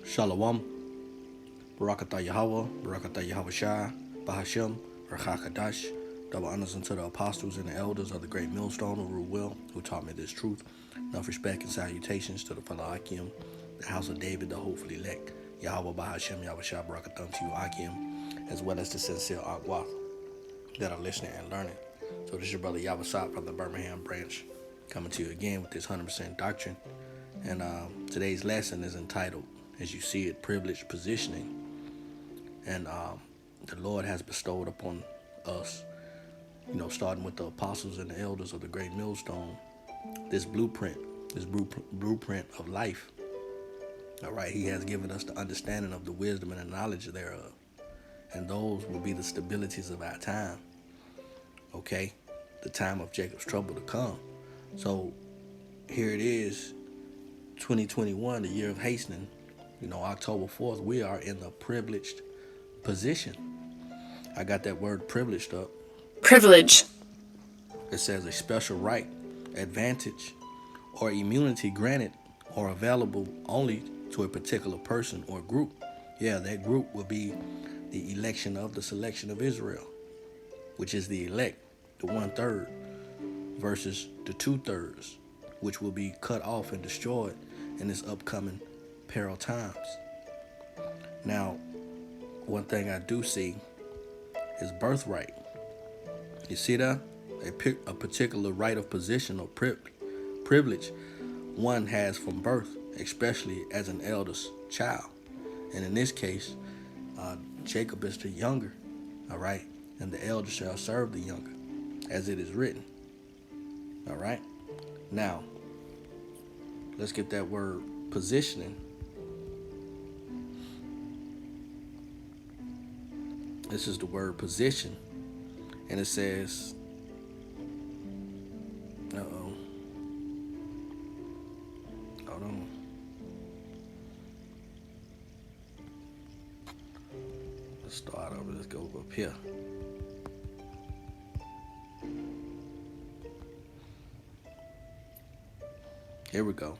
Shalom, BARAK YAHAWAH, BARAK YAHAWASHI, BAHASHAM, QADASH. Double honors unto the apostles and the elders of the great millstone of rule well, who taught me this truth. Enough respect and salutations to the fellow Akim, the house of David, the hopefully elect. YAHAWAH, BAHASHAM, YAHWASHI, BARAK to you, Akim, as well as the sincere YAHAWAH that are listening and learning. So this is your brother YAHWASHI from the Birmingham branch, coming to you again with this 100% doctrine. And today's lesson is entitled, as you see it, privileged positioning. And the Lord has bestowed upon us, starting with the apostles and the elders of the great millstone, this blueprint of life. All right, he has given us the understanding of the wisdom and the knowledge thereof. And those will be the stabilities of our time. Okay, the time of Jacob's trouble to come. So here it is, 2021, the year of hastening. October 4th, we are in the privileged position. I got that word privileged up. Privilege. It says a special right, advantage, or immunity granted or available only to a particular person or group. Yeah, that group will be the election of the selection of Israel, which is the elect, the 1/3, versus the 2/3, which will be cut off and destroyed in this upcoming peril times. Now, one thing I do see is birthright. You see that? A particular right of position or privilege one has from birth, especially as an eldest child. And in this case, Jacob is the younger, all right? And the elder shall serve the younger, as it is written, all right? Now, let's get that word positioning. This is the word position. And it says, hold on. Let's start over. Let's go up here. Here we go.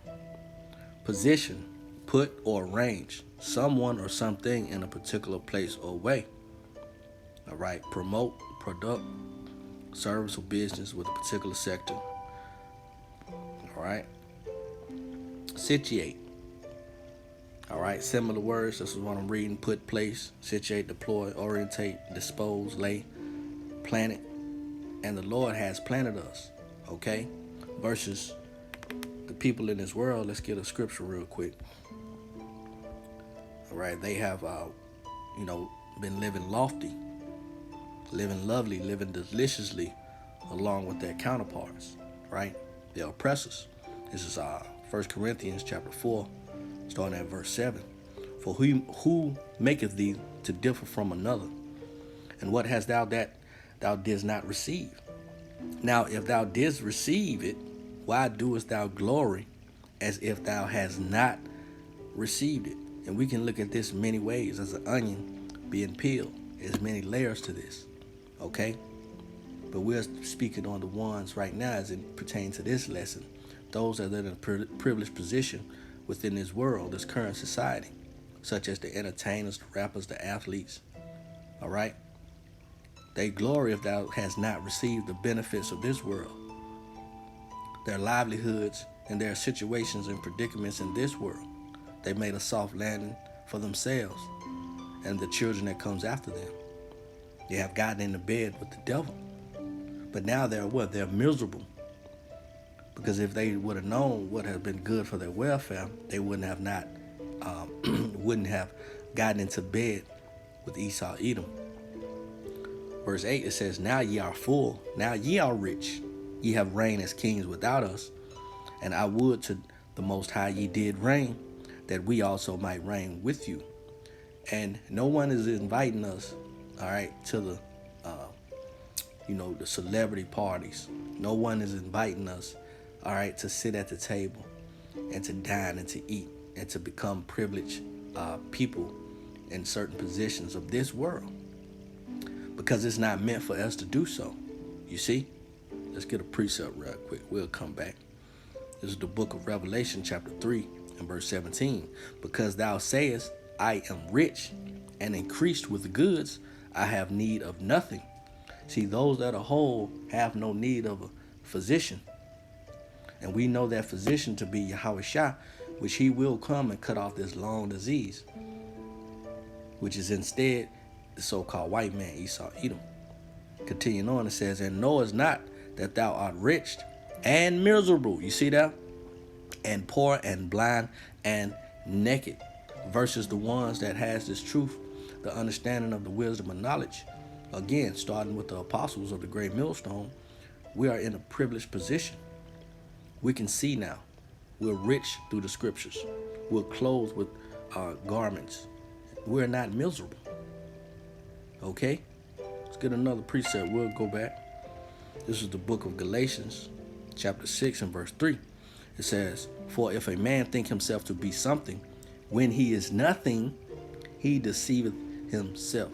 Position, put or arrange someone or something in a particular place or way. All right, promote, product, service or business with a particular sector. All right, situate. All right, similar words. This is what I'm reading. Put, place, situate, deploy, orientate, dispose, lay, planet. And the Lord has planted us, okay? Versus the people in this world. Let's get a scripture real quick. All right, they have, been living lofty, living lovely, living deliciously along with their counterparts, right? Their oppressors. This is 1 Corinthians chapter 4, starting at verse 7. For who maketh thee to differ from another? And what hast thou that thou didst not receive? Now, if thou didst receive it, why doest thou glory as if thou hast not received it? And we can look at this many ways, as an onion being peeled. There's many layers to this, okay? But we're speaking on the ones right now as it pertains to this lesson. Those that are in a privileged position within this world, this current society, such as the entertainers, the rappers, the athletes, all right? They glory if thou hast not received the benefits of this world. Their livelihoods and their situations and predicaments in this world. They made a soft landing for themselves and the children that comes after them. They have gotten into bed with the devil. But now they're what? They're miserable. Because if they would have known what had been good for their welfare, they wouldn't have gotten into bed with Esau, Edom. Verse 8, it says, now ye are full, now ye are rich. Ye have reigned as kings without us. And I would to the Most High ye did reign, that we also might reign with you. And no one is inviting us, all right, to the, the celebrity parties. No one is inviting us, all right, to sit at the table and to dine and to eat and to become privileged people in certain positions of this world, because it's not meant for us to do so. You see? Let's get a precept real quick. We'll come back. This is the book of Revelation, chapter 3, in verse 17, because thou sayest, I am rich and increased with goods, I have need of nothing. See, those that are whole have no need of a physician. And we know that physician to be YAHAWASHI, which he will come and cut off this long disease, which is instead the so-called white man, Esau, Edom. Continuing on, it says, and knowest not that thou art rich and miserable. You see that? And poor and blind and naked. Versus the ones that has this truth, the understanding of the wisdom and knowledge. Again, starting with the apostles of the great millstone, we are in a privileged position. We can see now. We're rich through the scriptures. We're clothed with garments. We're not miserable. Okay? Let's get another precept. We'll go back. This is the book of Galatians, chapter 6 and verse 3. It says, for if a man think himself to be something, when he is nothing, he deceiveth himself.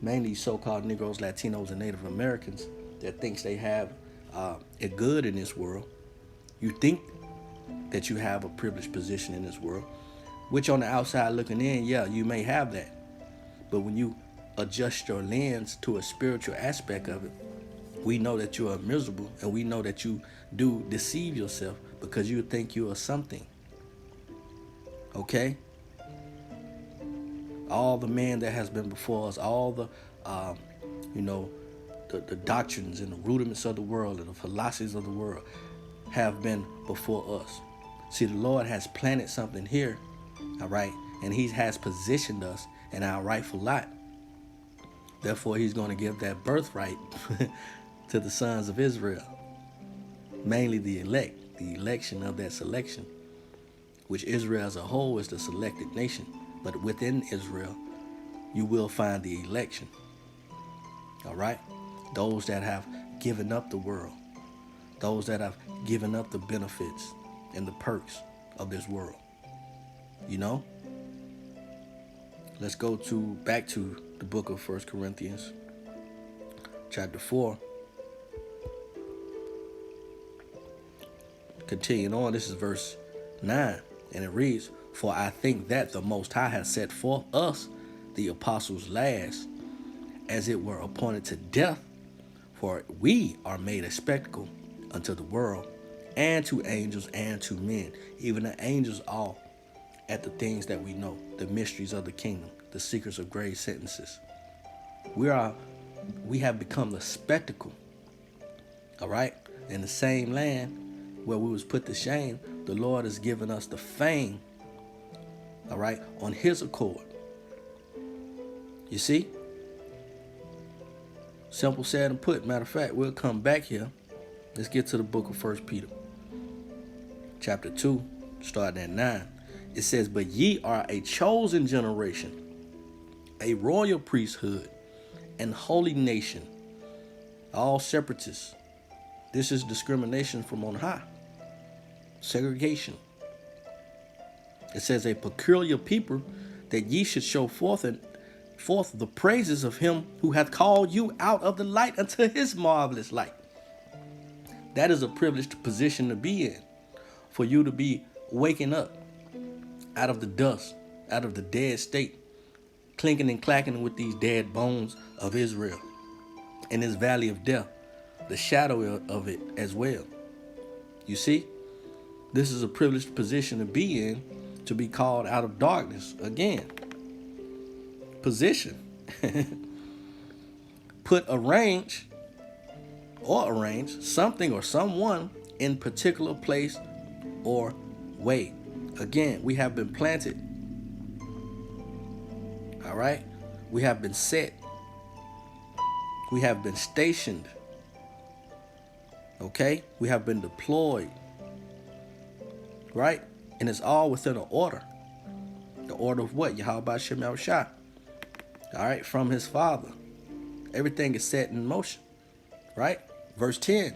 Mainly so-called Negroes, Latinos, and Native Americans that thinks they have it good in this world. You think that you have a privileged position in this world, which on the outside looking in, yeah, you may have that. But when you adjust your lens to a spiritual aspect of it, we know that you are miserable, and we know that you do deceive yourself because you think you are something. Okay? All the men that has been before us, all the, the doctrines and the rudiments of the world and the philosophies of the world have been before us. See, the Lord has planted something here, all right? And he has positioned us in our rightful lot. Therefore, he's going to give that birthright to the sons of Israel, mainly the elect, the election of that selection, which Israel as a whole is the selected nation. But within Israel, you will find the election. All right? Those that have given up the world. Those that have given up the benefits and the perks of this world. You know? Let's go back to the book of 1 Corinthians, chapter 4. Continuing on, this is verse 9, and it reads, for I think that the Most High has set forth us, the apostles last, as it were appointed to death, for we are made a spectacle unto the world, and to angels, and to men. Even the angels all at the things that we know, the mysteries of the kingdom, the secrets of grave sentences. We have become the spectacle, all right? In the same land where we was put to shame, the Lord has given us the fame, all right, on his accord. You see? Simple said and put. Matter of fact, we'll come back here. Let's get to the book of 1 Peter. Chapter 2, starting at 9. It says, but ye are a chosen generation, a royal priesthood, and holy nation, all separatists. This is discrimination from on high. Segregation. It says, a peculiar people, that ye should show forth the praises of him who hath called you out of the light unto his marvelous light. That is a privileged position to be in, for you to be waking up out of the dust, out of the dead state, clinking and clacking with these dead bones of Israel in this valley of death, the shadow of it as well. You see, this is a privileged position to be in, to be called out of darkness. Again, position. Arrange something or someone in particular place or way. Again, we have been planted. All right? We have been set. We have been stationed. Okay? We have been deployed. Right? And it's all within an order. The order of what? YAHAWASHI. All right? From his Father. Everything is set in motion. Right? Verse 10.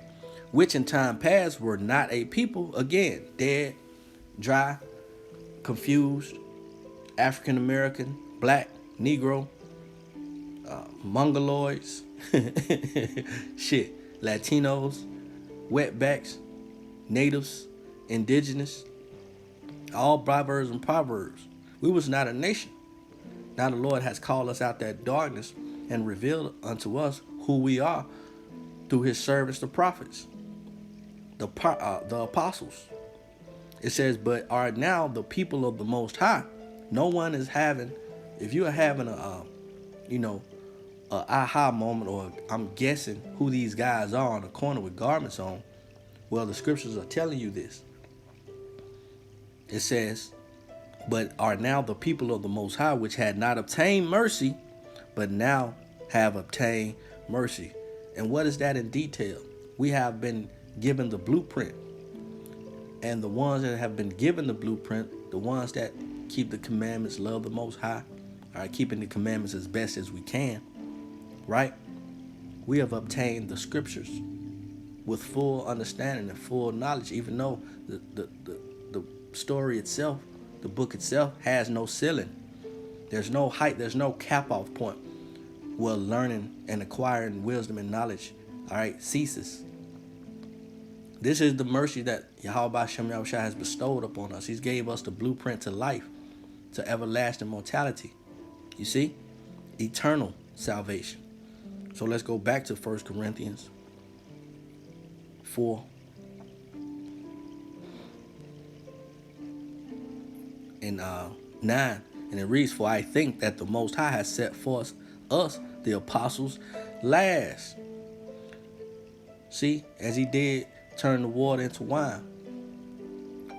Which in time past were not a people. Again, dead, dry, confused, African American, black, Negro, Mongoloids, Latinos, wetbacks, natives, indigenous, All proverbs and proverbs. We was not a nation. Now the Lord has called us out that darkness and revealed unto us who we are through his servants, the prophets, the apostles. It says, but are now the people of the Most High. No one is having, if you are having a aha moment, or I'm guessing who these guys are on the corner with garments on, well, the scriptures are telling you this. It says, but are now the people of the Most High, which had not obtained mercy, but now have obtained mercy. And what is that in detail? We have been given the blueprint. And the ones that have been given the blueprint, the ones that keep the commandments, love the Most High, all right, keeping the commandments as best as we can, right? We have obtained the scriptures with full understanding and full knowledge, even though the story itself, the book itself, has no ceiling. There's no height, there's no cap off point where learning and acquiring wisdom and knowledge, all right, ceases. This is the mercy that YAHAWASHI has bestowed upon us. He's gave us the blueprint to life, to everlasting mortality. You see? Eternal salvation. So let's go back to 1 Corinthians 4 and 9. And it reads, for I think that the Most High has set forth us, the apostles, last. See, as he did turn the water into wine.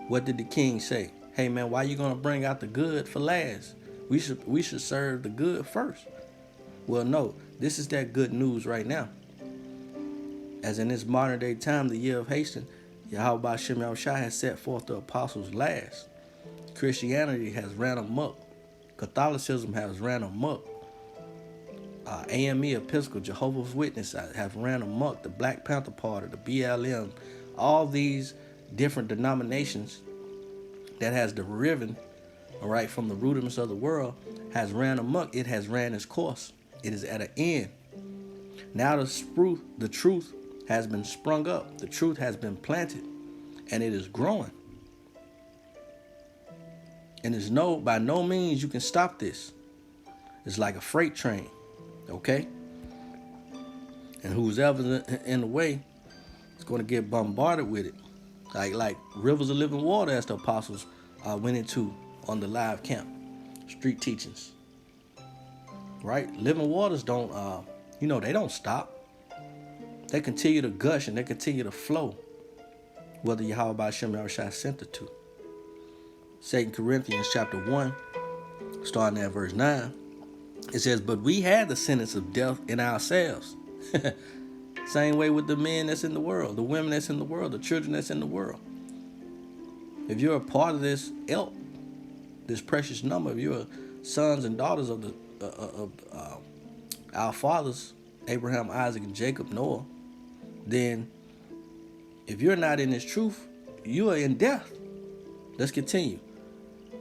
What did the king say? Hey man, why you gonna bring out the good for last? We should serve the good first. Well, no, this is that good news right now. As in this modern day time, the year of Hastan, YAHAWASHI has set forth the apostles last. Christianity has ran amok. Catholicism has ran amok. AME, Episcopal, Jehovah's Witness have ran amok. The Black Panther Party, the BLM, all these different denominations that has deriven, all right, from the rudiments of the world, has ran amok. It has ran its course. It is at an end. Now the truth has been sprung up. The truth has been planted, and it is growing. And there's by no means you can stop this. It's like a freight train, okay? And who's ever in the way is going to get bombarded with it. Like rivers of living water, as the apostles went into on the live camp, street teachings. Right? Living waters don't, they don't stop. They continue to gush and they continue to flow, whether YAHAWASHI sent it to. 2 Corinthians chapter 1, starting at verse 9, it says, but we had the sentence of death in ourselves. Same way with the men that's in the world, the women that's in the world, the children that's in the world. If you're a part of this ilk, this precious number, if you're sons and daughters of our fathers, Abraham, Isaac, and Jacob, Noah, then if you're not in this truth, you are in death. Let's continue.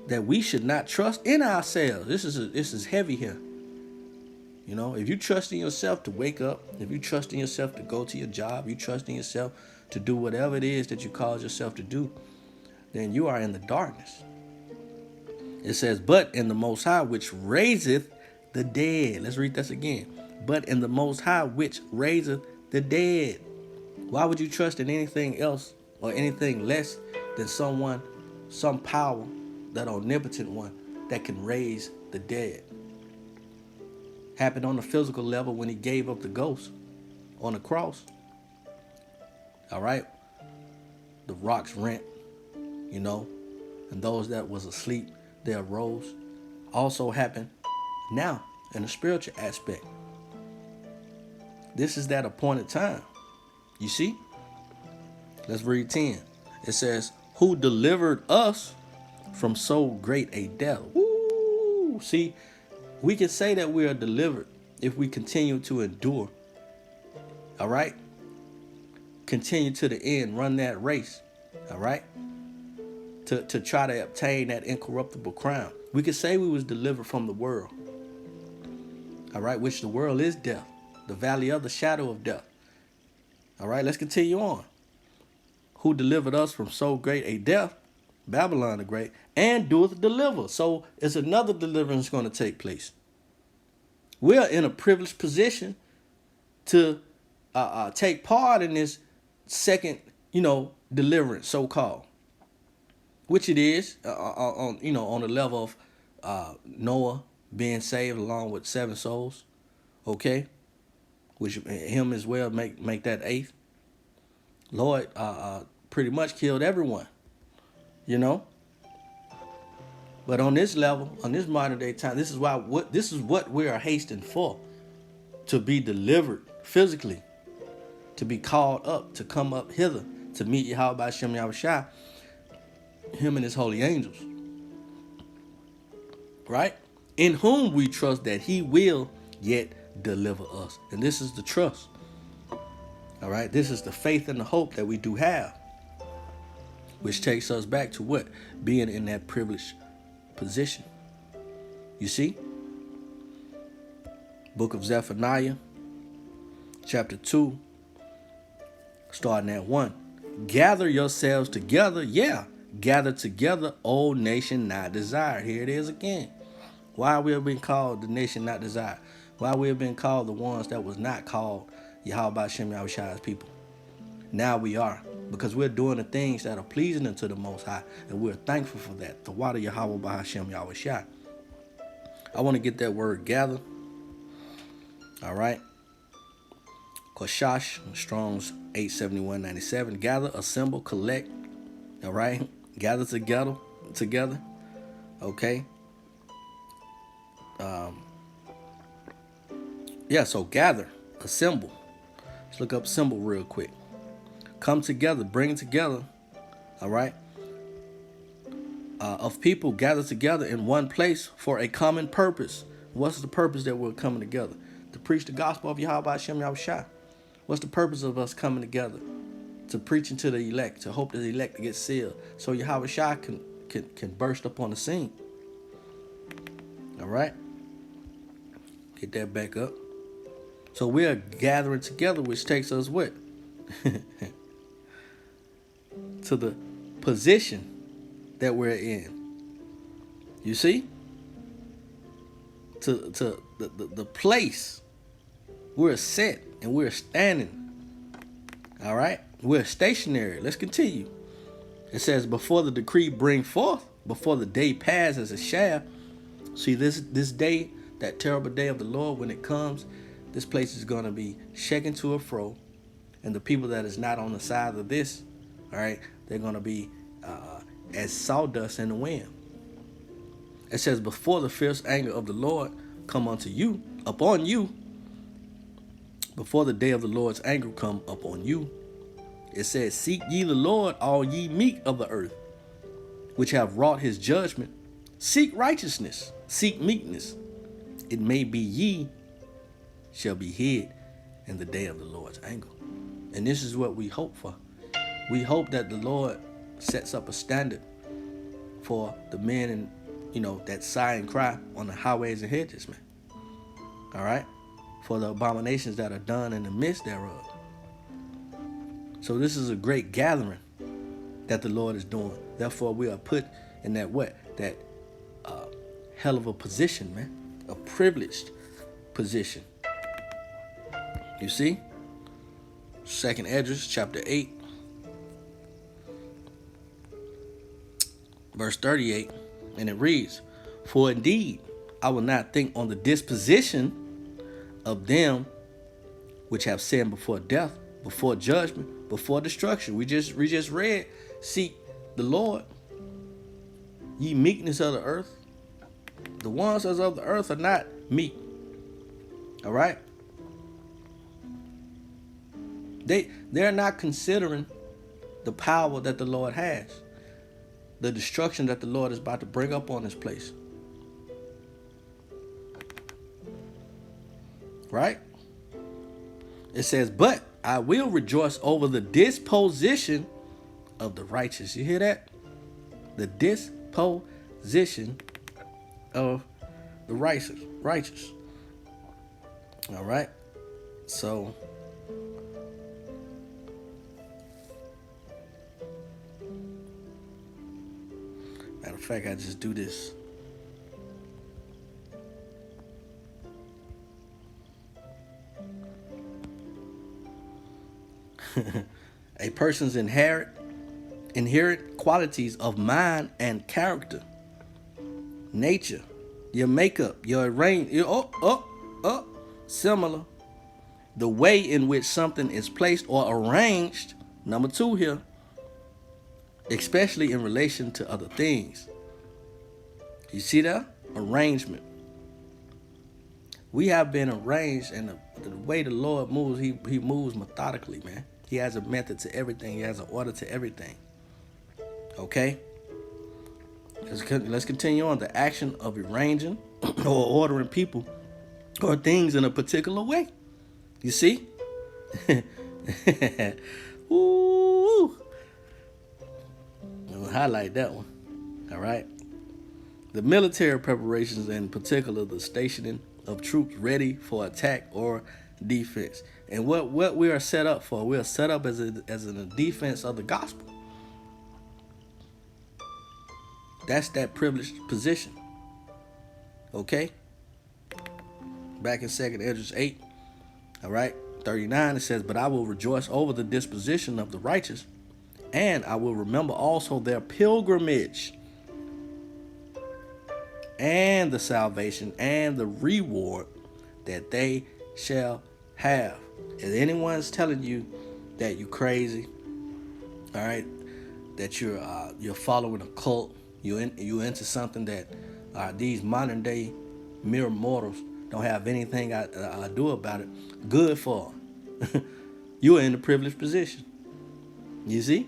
That we should not trust in ourselves. This is heavy here. You know, if you trust in yourself to wake up, if you trust in yourself to go to your job, you trust in yourself to do whatever it is that you cause yourself to do, then you are in the darkness. It says, but in the Most High, which raiseth the dead. Let's read this again. But in the Most High, which raiseth the dead. Why would you trust in anything else or anything less than some power, that omnipotent one that can raise the dead? Happened on the physical level when he gave up the ghost on the cross. All right. The rocks rent, and those that was asleep, they arose. Also happened now in the spiritual aspect. This is that appointed time. You see? Let's read 10. It says, who delivered us from so great a death. Woo! See, we can say that we are delivered if we continue to endure. All right? Continue to the end, run that race. All right? To try to obtain that incorruptible crown. We can say we was delivered from the world. All right? Which the world is death. The valley of the shadow of death. All right? Let's continue on. Who delivered us from so great a death, Babylon the Great, and doeth deliver. So it's another deliverance going to take place. We're in a privileged position to take part in this second, deliverance, so called, which it is on the level of Noah being saved along with 7 souls, okay, which him as well make that 8th. Lord pretty much killed everyone, But on this level, on this modern day time, this is what we are hasting for, to be delivered physically, to be called up, to come up hither, to meet YAHAWASHI, him and his holy angels. Right? In whom we trust that he will yet deliver us. And this is the trust. All right? This is the faith and the hope that we do have, which takes us back to what? Being in that privileged position. You see? Book of Zephaniah, chapter 2, starting at 1. Gather yourselves together. Yeah. Gather together, O nation not desired. Here it is again. Why we have been called the nation not desired. Why we have been called the ones that was not called YAHAWASHI's people. Now we are. Because we're doing the things that are pleasing unto the Most High. And we're thankful for that. The water Yahweh BAHASHAM Yahawashi. I want to get that word gather. All right. Koshash, Strong's 871-97. Gather, assemble, collect. All right. Gather together. Okay. So gather, assemble. Let's look up symbol real quick. Come together, bring together. All right. Of people gather together in one place for a common purpose. What's the purpose that we're coming together? To preach the gospel of YAHWASHI Yahawashi. What's the purpose of us coming together? To preaching to the elect, to hope that the elect get sealed, so Yahawashi can burst up on the scene. All right, get that back up. So we are gathering together, which takes us what? To the position that we're in. You see? To the place we're set and we're standing. All right. We're stationary. Let's continue. It says, before the decree bring forth, before the day pass as a shaft. See, this day, that terrible day of the Lord, when it comes, this place is going to be shaken to and fro. And the people that is not on the side of this, all right, they're going to be as sawdust in the wind. It says, before the fierce anger of the Lord come unto you, upon you, before the day of the Lord's anger come upon you, it says, seek ye the Lord, all ye meek of the earth, which have wrought his judgment. Seek righteousness, seek meekness. It may be ye shall be hid in the day of the Lord's anger. And this is what we hope for. We hope that the Lord sets up a standard for the men and, that sigh and cry on the highways and hedges, man. All right? For the abominations that are done in the midst thereof. So this is a great gathering that the Lord is doing. Therefore, we are put in that what? That hell of a position, man. A privileged position. You see? 2nd Esdras, chapter 8, verse 38. And it reads, for indeed, I will not think on the disposition of them which have sinned before death, before judgment, before destruction. We just read, seek the Lord, ye meekness of the earth. The ones as of the earth are not meek. All right? They're not considering the power that the Lord has, the destruction that the Lord is about to bring up on this place. Right? It says, but I will rejoice over the disposition of the righteous. You hear that? The disposition of the righteous. All right. So fact, I just do this. A person's inherent qualities of mind and character, nature, your makeup, your similar. The way in which something is placed or arranged, number 2 here, especially in relation to other things. You see that? Arrangement. We have been arranged, and the way the Lord moves, he moves methodically, man. He has a method to everything. He has an order to everything. Okay? Let's continue on. The action of arranging or ordering people or things in a particular way. You see? Ooh. I'll highlight that one. All right? The military preparations, in particular, the stationing of troops ready for attack or defense. And what we are set up for, we are set up as in a defense of the gospel. That's that privileged position. Okay? Back in 2 Esdras 8, all right, 39, it says, but I will rejoice over the disposition of the righteous, and I will remember also their pilgrimage, and the salvation and the reward that they shall have. If anyone's telling you that you're crazy, all right, that you're following a cult, you into something that these modern day mere mortals don't have anything I do about it, good for them. You're in a privileged position. You see?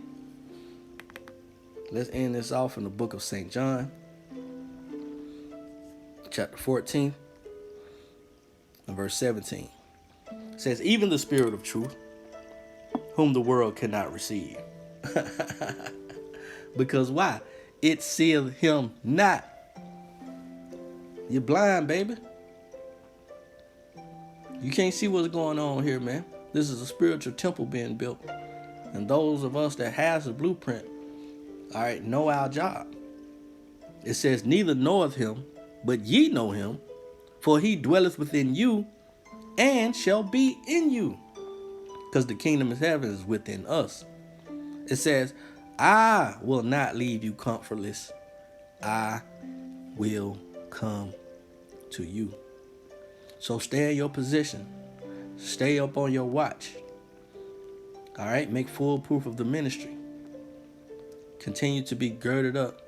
Let's end this off in the book of St. John, chapter 14, and verse 17. It says, even the Spirit of truth, whom the world cannot receive. Because why? It seeth him not. You're blind, baby. You can't see what's going on here, man. This is a spiritual temple being built. And those of us that has the blueprint, all right, know our job. It says, neither knoweth him, but ye know him, for he dwelleth within you and shall be in you. Because the kingdom of heaven is within us. It says, I will not leave you comfortless. I will come to you. So stay in your position. Stay up on your watch. All right, make full proof of the ministry. Continue to be girded up.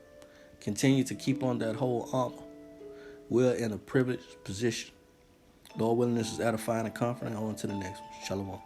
Continue to keep on that whole armor. We're in a privileged position. Lord willing, this is edifying and comforting. On to the next one. Shalom.